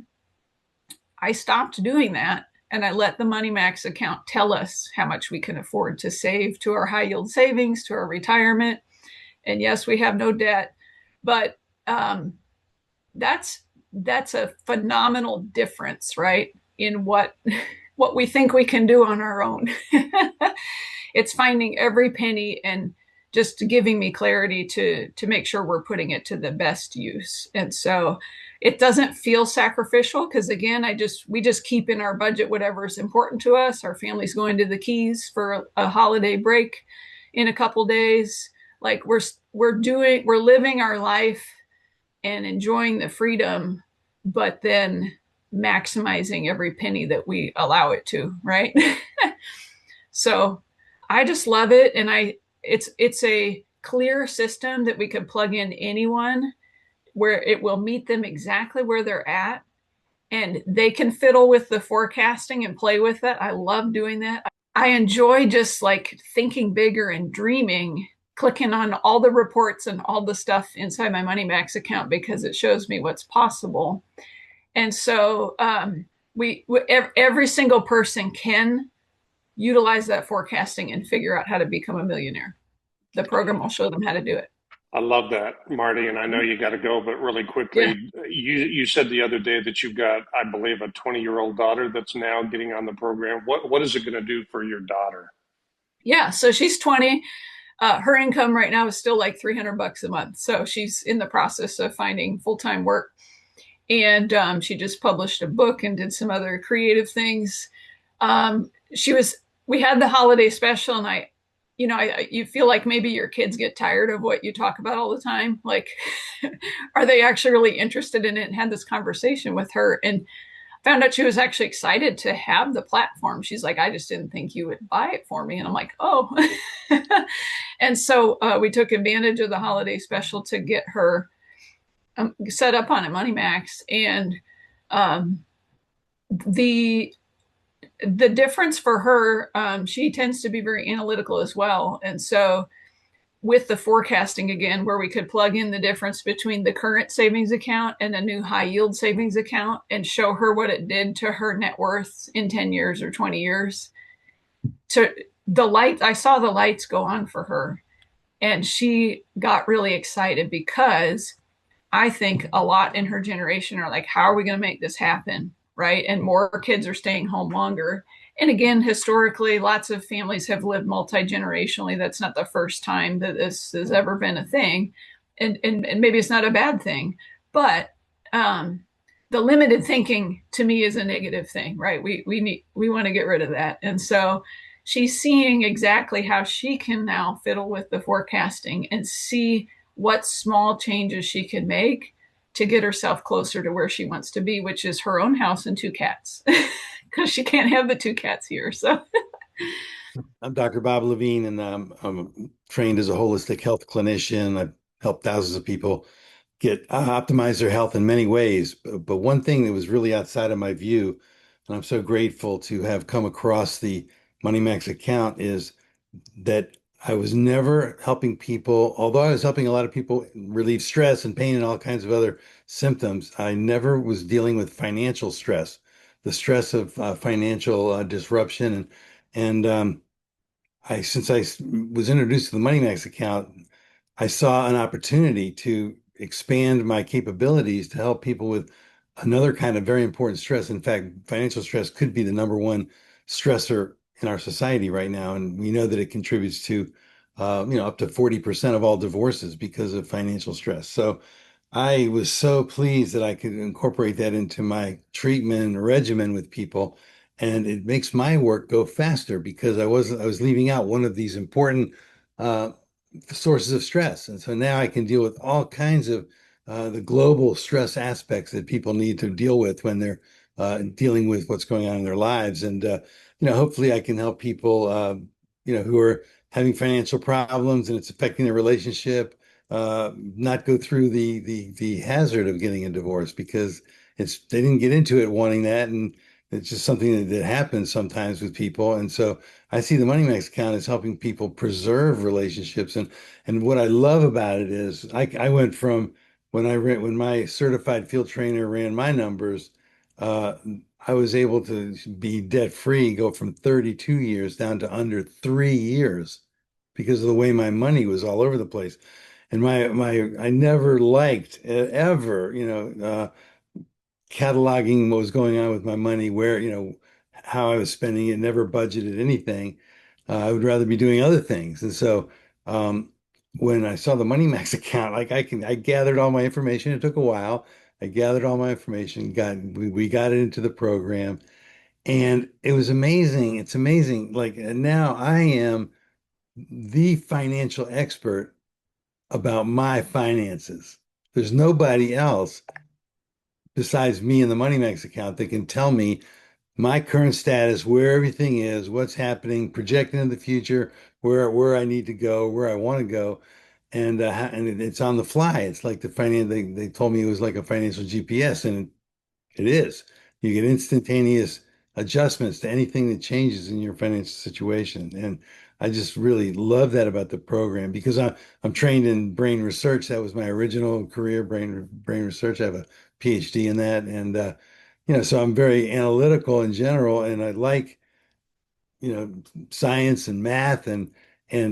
I stopped doing that, and I let the Money Max account tell us how much we can afford to save to our high yield savings, to our retirement. And yes, we have no debt, but that's a phenomenal difference, right? In what we think we can do on our own. It's finding every penny and just giving me clarity to make sure we're putting it to the best use. And so it doesn't feel sacrificial because, again, we just keep in our budget whatever is important to us. Our family's going to the Keys for a holiday break in a couple days. Like, we're living our life and enjoying the freedom, but then maximizing every penny that we allow it to, right? So I just love it. And it's a clear system that we can plug in anyone, where it will meet them exactly where they're at, and they can fiddle with the forecasting and play with it. I love doing that. I enjoy just like thinking bigger and dreaming, clicking on all the reports and all the stuff inside my Money Max account because it shows me what's possible. And so every single person can utilize that forecasting and figure out how to become a millionaire. The program will show them how to do it. I love that, Marty, and I know you got to go, but really quickly, Yeah. you said the other day that you've got, I believe, a 20-year-old daughter that's now getting on the program. What is it going to do for your daughter? Yeah, so she's 20. Her income right now is still like $300 a month. So she's in the process of finding full-time work. And she just published a book and did some other creative things. We had the holiday special, and you feel like maybe your kids get tired of what you talk about all the time. Like, are they actually really interested in it? And had this conversation with her and found out she was actually excited to have the platform. She's like, I just didn't think you would buy it for me. And I'm like, oh. And so we took advantage of the holiday special to get her set up on a Money Max. And the difference for her, she tends to be very analytical as well. And so with the forecasting, again, where we could plug in the difference between the current savings account and a new high yield savings account and show her what it did to her net worth in 10 years or 20 years. I saw the lights go on for her, and she got really excited because I think a lot in her generation are like, how are we going to make this happen? Right. And more kids are staying home longer. And again, historically, lots of families have lived multi-generationally. That's not the first time that this has ever been a thing. And maybe it's not a bad thing, but the limited thinking to me is a negative thing, right? We want to get rid of that. And so she's seeing exactly how she can now fiddle with the forecasting and see what small changes she can make to get herself closer to where she wants to be, which is her own house and 2 cats, because she can't have the 2 cats here. So, I'm Dr. Bob Levine, and I'm trained as a holistic health clinician. I've helped thousands of people get optimize their health in many ways. But one thing that was really outside of my view, and I'm so grateful to have come across the Money Max account, is that I was never helping people, although I was helping a lot of people relieve stress and pain and all kinds of other symptoms. I never was dealing with financial stress, the stress of financial disruption, and since was introduced to the Money Max account, I saw an opportunity to expand my capabilities to help people with another kind of very important stress. In fact, financial stress could be the number one stressor in our society right now, and we know that it contributes to, up to 40% of all divorces because of financial stress. So I was so pleased that I could incorporate that into my treatment regimen with people. And it makes my work go faster because I was leaving out one of these important uh, sources of stress. And so now I can deal with all kinds of the global stress aspects that people need to deal with when they're dealing with what's going on in their lives. And hopefully I can help people who are having financial problems and it's affecting their relationship, not go through the hazard of getting a divorce, because they didn't get into it wanting that, and it's just something that happens sometimes with people. And so I see the Money Max account as helping people preserve relationships. And what I love about it is I went from when my certified field trainer ran my numbers, uh, I was able to be debt free, go from 32 years down to under 3 years because of the way my money was all over the place. And I never liked ever, cataloging what was going on with my money, where, how I was spending it, never budgeted anything. I would rather be doing other things. And so when I saw the Money Max account, like I gathered all my information. It took a while. I gathered all my information, we got it into the program, and it was amazing. It's amazing. Like now I am the financial expert about my finances. There's nobody else besides me and the Money Max account that can tell me my current status, where everything is, what's happening, projecting in the future, where I need to go, where I want to go, and it's on the fly. It's like they told me it was like a financial GPS, and it is. You get instantaneous adjustments to anything that changes in your financial situation. And I just really love that about the program because I'm trained in brain research. That was my original career, brain research. I have a PhD in that. And so I'm very analytical in general, and I like science and math, and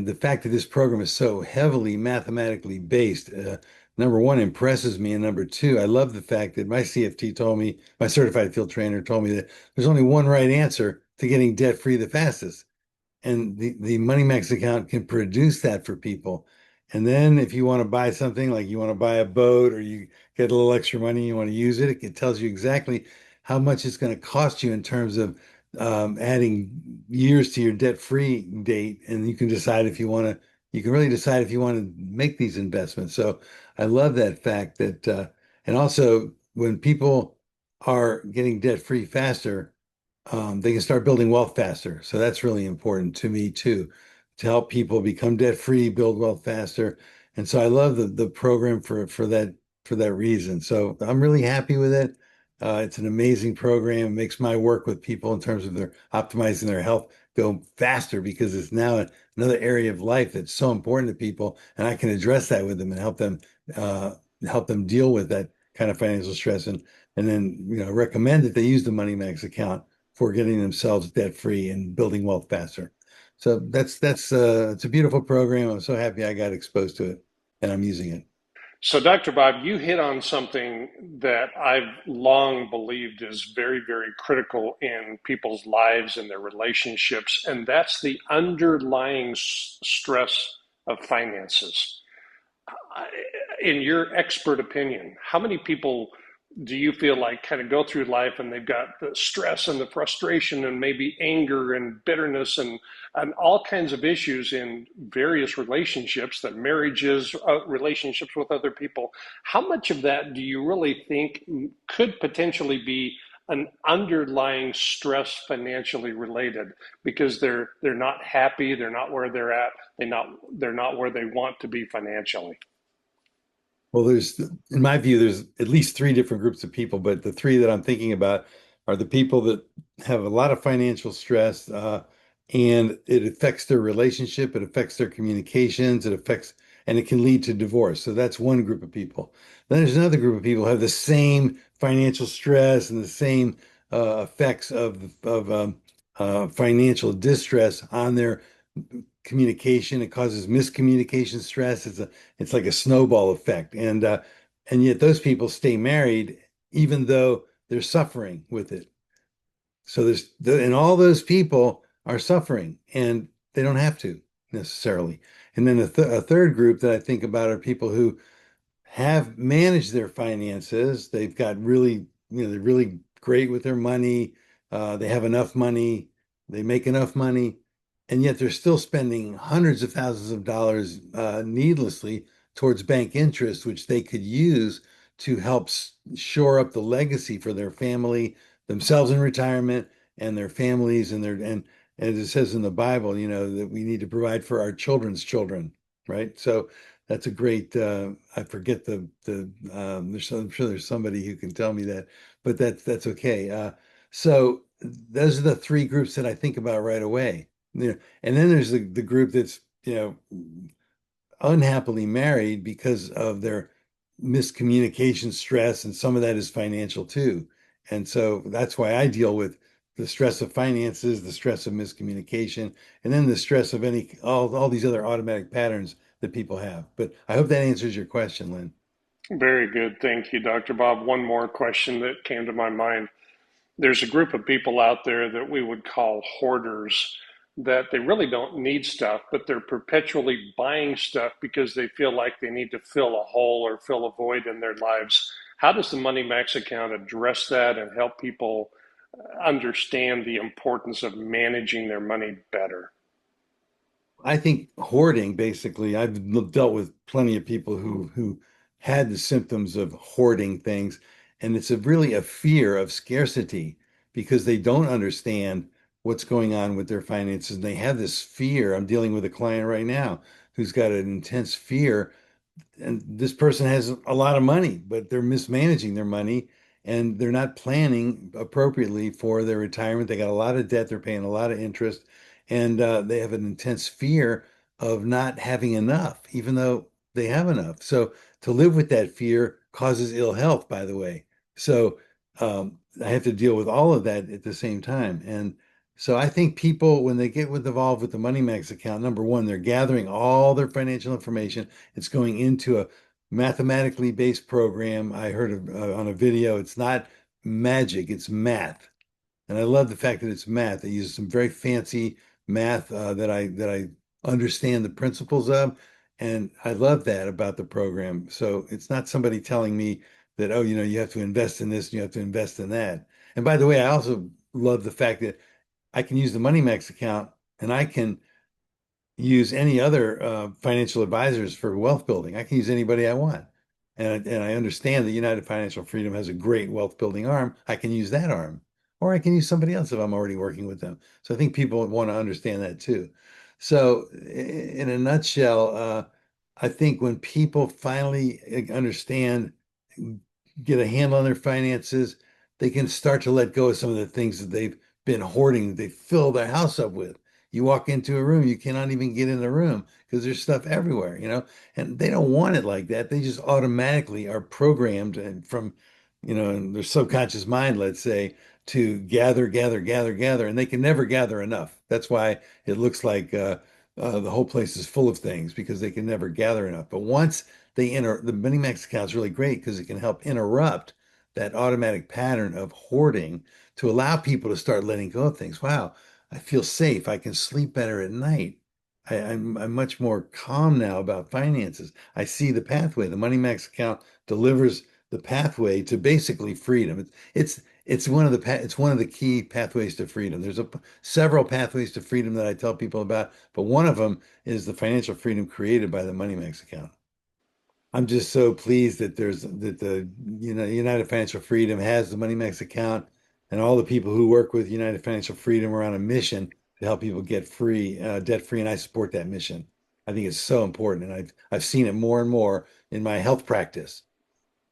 the fact that this program is so heavily mathematically based, number one, impresses me, and number two, I love the fact that my CFT told me, my certified field trainer told me that there's only one right answer to getting debt free the fastest, and the Money Max account can produce that for people. And then if you want to buy something, like you want to buy a boat or you get a little extra money, you want to use it, it tells you exactly how much it's going to cost you in terms of adding years to your debt-free date. And you can decide if you want to, you can really decide if you want to make these investments. So I love that fact that, and also when people are getting debt-free faster, they can start building wealth faster. So that's really important to me too, to help people become debt free, build wealth faster. And so I love the program for that reason. So I'm really happy with it. It's an amazing program. It makes my work with people in terms of their optimizing their health go faster because it's now another area of life that's so important to people, and I can address that with them and uh, help them deal with that kind of financial stress, and then recommend that they use the Money Max account for getting themselves debt free and building wealth faster. So that's it's a beautiful program. I'm so happy I got exposed to it and I'm using it. So, Dr. Bob, you hit on something that I've long believed is very, very critical in people's lives and their relationships, and that's the underlying stress of finances. In your expert opinion, how many people do you feel like kind of go through life and they've got the stress and the frustration and maybe anger and bitterness and all kinds of issues in various relationships, that marriages, relationships with other people? How much of that do you really think could potentially be an underlying stress financially related, because they're not happy, they're not where they're at, they're not where they want to be financially? Well, in my view, there's at least three different groups of people, but the three that I'm thinking about are the people that have a lot of financial stress, and it affects their relationship, it affects their communications, and it can lead to divorce. So that's one group of people. Then there's another group of people who have the same financial stress and the same effects of financial distress on their communication. It causes miscommunication stress. It's like a snowball effect, and yet those people stay married even though they're suffering with it. So and all those people are suffering, and they don't have to necessarily. And then a third group that I think about are people who have managed their finances. They've got really, they're really great with their money. They have enough money. They make enough money, and yet they're still spending hundreds of thousands of dollars needlessly towards bank interest, which they could use to help shore up the legacy for their family, themselves in retirement, and their families, and as it says in the Bible, that we need to provide for our children's children, right? So that's a great, I forget I'm sure there's somebody who can tell me that, but that's okay. So those are the three groups that I think about right away. And then there's the group that's, unhappily married because of their miscommunication stress, and some of that is financial too. And so that's why I deal with the stress of finances, the stress of miscommunication, and then the stress of all these other automatic patterns that people have. But I hope that answers your question, Lynn. Very good. Thank you, Dr. Bob. One more question that came to my mind. There's a group of people out there that we would call hoarders, that they really don't need stuff, but they're perpetually buying stuff because they feel like they need to fill a hole or fill a void in their lives. How does the Money Max account address that and help people understand the importance of managing their money better? I think hoarding, basically, I've dealt with plenty of people who had the symptoms of hoarding things, and it's really a fear of scarcity because they don't understand what's going on with their finances. And they have this fear. I'm dealing with a client right now who's got an intense fear, and this person has a lot of money, but they're mismanaging their money, and they're not planning appropriately for their retirement. They got a lot of debt, they're paying a lot of interest, and they have an intense fear of not having enough, even though they have enough. So to live with that fear causes ill health, by the way. So I have to deal with all of that at the same time. And so I think people, when they get involved with the Money Max account, number one, they're gathering all their financial information. It's going into a mathematically based program. I heard on a video, it's not magic, it's math. And I love the fact that it's math. They use some very fancy math that I understand the principles of. And I love that about the program. So it's not somebody telling me that, oh, you have to invest in this and you have to invest in that. And by the way, I also love the fact that I can use the Money Max account, and I can use any other financial advisors for wealth building. I can use anybody I want. And I understand that United Financial Freedom has a great wealth building arm. I can use that arm, or I can use somebody else if I'm already working with them. So I think people want to understand that too. So in a nutshell, I think when people finally understand, get a handle on their finances, they can start to let go of some of the things that they've been hoarding, they fill their house up with. You walk into a room, you cannot even get in the room because there's stuff everywhere, and they don't want it like that. They just automatically are programmed and from, in their subconscious mind, let's say, to gather, gather, gather, gather, and they can never gather enough. That's why it looks like the whole place is full of things, because they can never gather enough. But once they enter, the Mini Max account is really great because it can help interrupt that automatic pattern of hoarding to allow people to start letting go of things. Wow, I feel safe. I can sleep better at night. I'm much more calm now about finances. I see the pathway. The Money Max account delivers the pathway to basically freedom. It's one of it's one of the key pathways to freedom. There's several pathways to freedom that I tell people about, but one of them is the financial freedom created by the Money Max account. I'm just so pleased that the United Financial Freedom has the Money Max account, and all the people who work with United Financial Freedom are on a mission to help people get free, debt free, and I support that mission. I think it's so important, and I've seen it more and more in my health practice.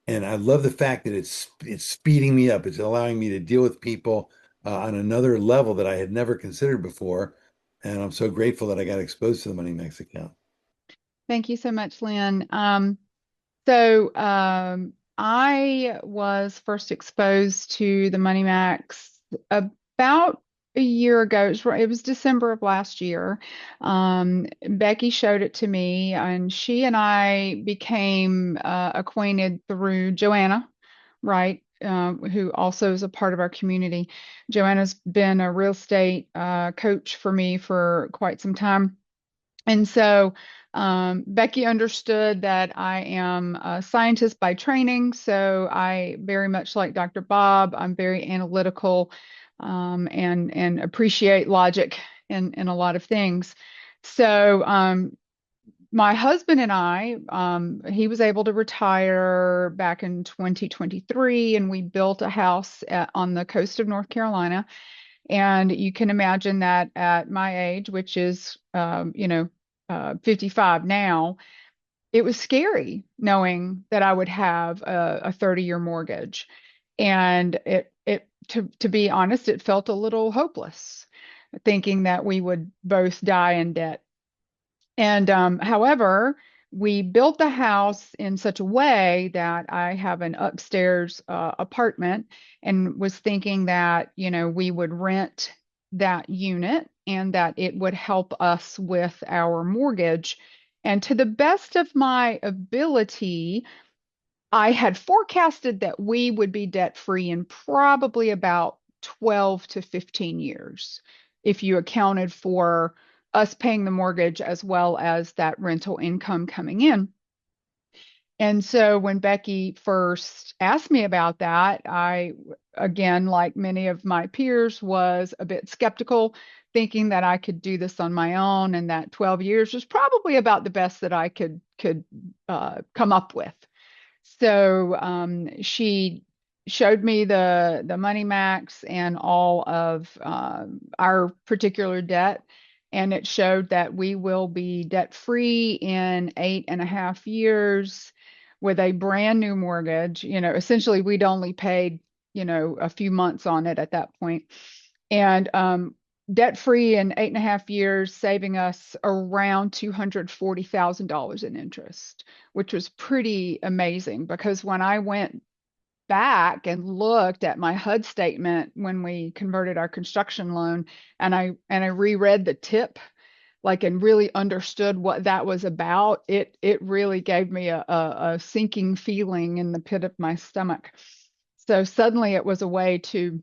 And I love the fact that it's speeding me up. It's allowing me to deal with people on another level that I had never considered before. And I'm so grateful that I got exposed to the Money Max account. Thank you so much, Lynn. So I was first exposed to the Money Max about a year ago. It was December of last year. Becky showed it to me, and she and I became acquainted through Joanna, right? Who also is a part of our community. Joanna's been a real estate coach for me for quite some time. And so Becky understood that I am a scientist by training. So I very much like Dr. Bob, I'm very analytical and appreciate logic in a lot of things. So my husband and I, he was able to retire back in 2023, and we built a house on the coast of North Carolina. And you can imagine that at my age, which is, 55 now, it was scary knowing that I would have a 30-year mortgage. And to be honest, it felt a little hopeless, thinking that we would both die in debt. And however, we built the house in such a way that I have an upstairs apartment, and was thinking that, we would rent that unit and that it would help us with our mortgage. And to the best of my ability, I had forecasted that we would be debt free in probably about 12 to 15 years, if you accounted for us paying the mortgage as well as that rental income coming in. And so when Becky first asked me about that, I, again, like many of my peers, was a bit skeptical, thinking that I could do this on my own, and that 12 years was probably about the best that I could come up with. So she showed me the Money Max and all of our particular debt, and it showed that we will be debt free in 8.5 years with a brand new mortgage. Essentially, we'd only paid, a few months on it at that point. And debt free in 8.5 years, saving us around $240,000 in interest, which was pretty amazing, because when I went back and looked at my HUD statement when we converted our construction loan, and I reread the tip, like, and really understood what that was about, it really gave me a sinking feeling in the pit of my stomach. So suddenly it was a way to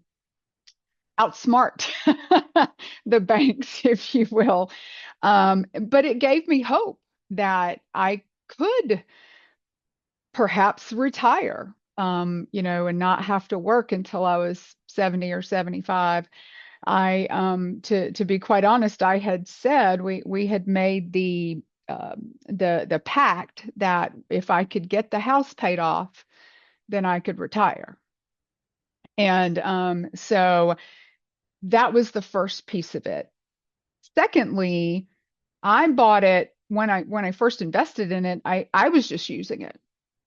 outsmart the banks, if you will. But it gave me hope that I could perhaps retire, and not have to work until I was 70 or 75. To be quite honest, I had said we had made the pact that if I could get the house paid off, then I could retire. And so that was the first piece of it. Secondly, I bought it when I first invested in it. I was just using it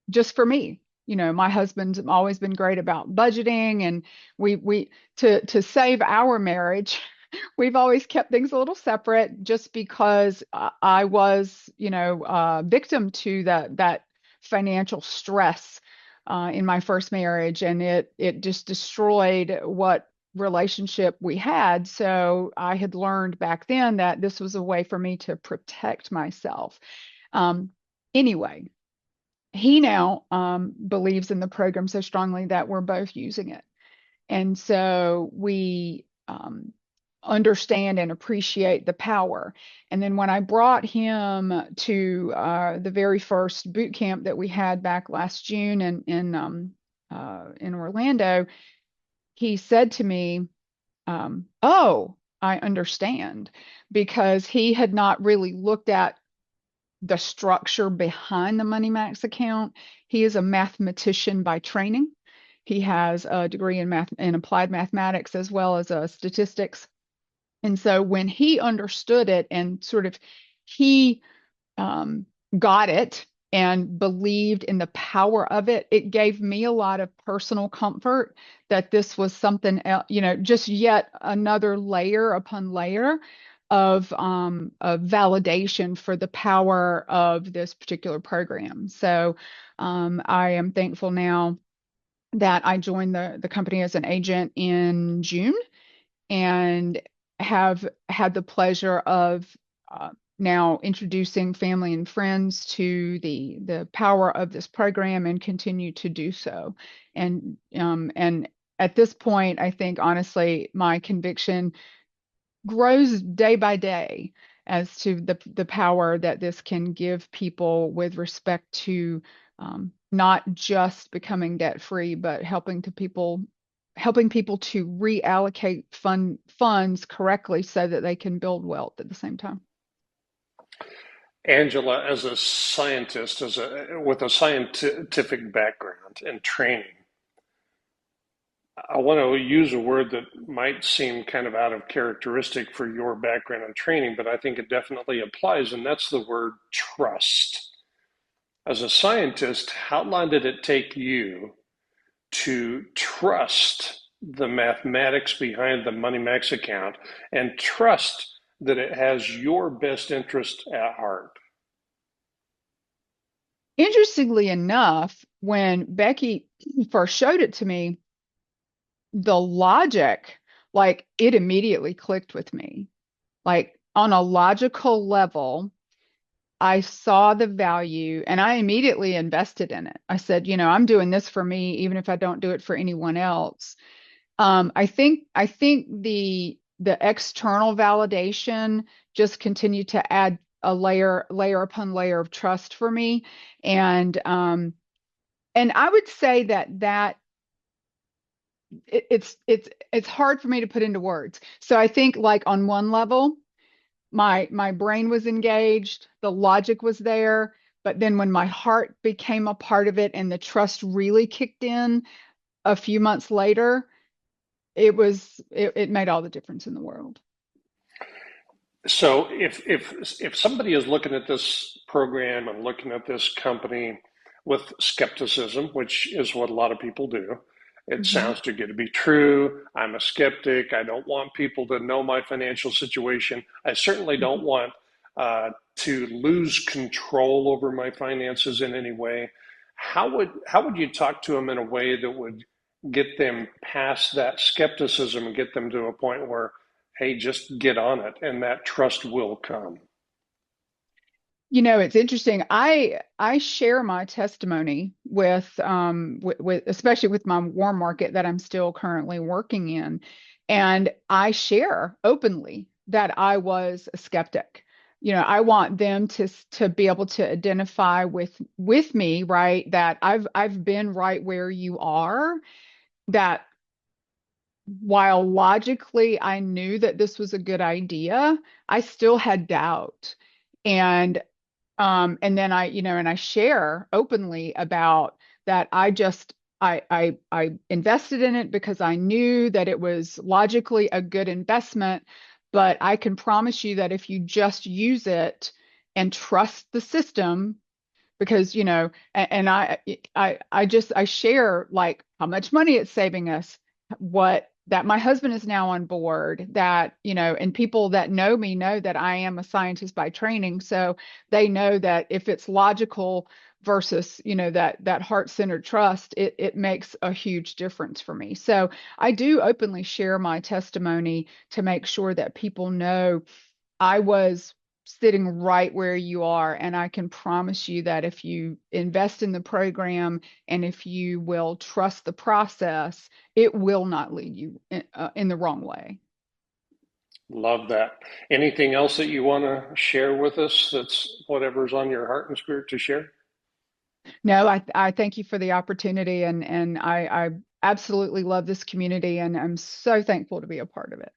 just for me. My husband's always been great about budgeting, and we to save our marriage, we've always kept things a little separate, just because I was, victim to that financial stress in my first marriage, and it just destroyed what relationship we had. So I had learned back then that this was a way for me to protect myself. Anyway, he now believes in the program so strongly that we're both using it. And so we understand and appreciate the power. And then when I brought him to the very first boot camp that we had back last June in Orlando, he said to me, "Oh, I understand," because he had not really looked at the structure behind the Money Max account. He is a mathematician by training. He has a degree in math and applied mathematics as well as statistics. And so when he understood it and sort of he um, got it and believed in the power of it, it gave me a lot of personal comfort that this was something else, just yet another layer upon layer of validation for the power of this particular program. So I am thankful now that I joined the company as an agent in June and have had the pleasure of uh, now introducing family and friends to the power of this program and continue to do so. And at this point, I think honestly, my conviction grows day by day as to the power that this can give people with respect to not just becoming debt free, but helping people to reallocate funds correctly so that they can build wealth at the same time. Angela, as a scientist, with a scientific background and training, I want to use a word that might seem kind of out of characteristic for your background and training, but I think it definitely applies, and that's the word trust. As a scientist, how long did it take you to trust the mathematics behind the Money Max account and trust that it has your best interest at heart? Interestingly enough, when Becky first showed it to me, the logic, like it immediately clicked with me. Like on a logical level, I saw the value and I immediately invested in it. I said, I'm doing this for me, even if I don't do it for anyone else. I think the external validation just continued to add a layer upon layer of trust for me. And I would say that it's hard for me to put into words. So I think like on one level, my brain was engaged, the logic was there, but then when my heart became a part of it and the trust really kicked in a few months later, it made all the difference in the world. So if somebody is looking at this program and looking at this company with skepticism, which is what a lot of people do, it Hmm. sounds too good to be true. I'm a skeptic. I don't want people to know my financial situation. I certainly don't want to lose control over my finances in any way. How would you talk to them in a way that would get them past that skepticism and get them to a point where, hey, just get on it and that trust will come? It's interesting. I share my testimony with especially with my warm market that I'm still currently working in, and I share openly that I was a skeptic. I want them to be able to identify with me, right? That I've been right where you are, that while logically I knew that this was a good idea, I still had doubt. And then I share openly about that. I invested in it because I knew that it was logically a good investment, but I can promise you that if you just use it and trust the system, because and I share like how much money it's saving us, what that my husband is now on board, that and people that know me know that I am a scientist by training, so they know that if it's logical versus that heart-centered trust, it makes a huge difference for me. So I do openly share my testimony to make sure that people know I was sitting right where you are. And I can promise you that if you invest in the program and if you will trust the process, it will not lead you in the wrong way. Love that. Anything else that you want to share with us that's whatever's on your heart and spirit to share? No, I thank you for the opportunity, and I absolutely love this community, and I'm so thankful to be a part of it.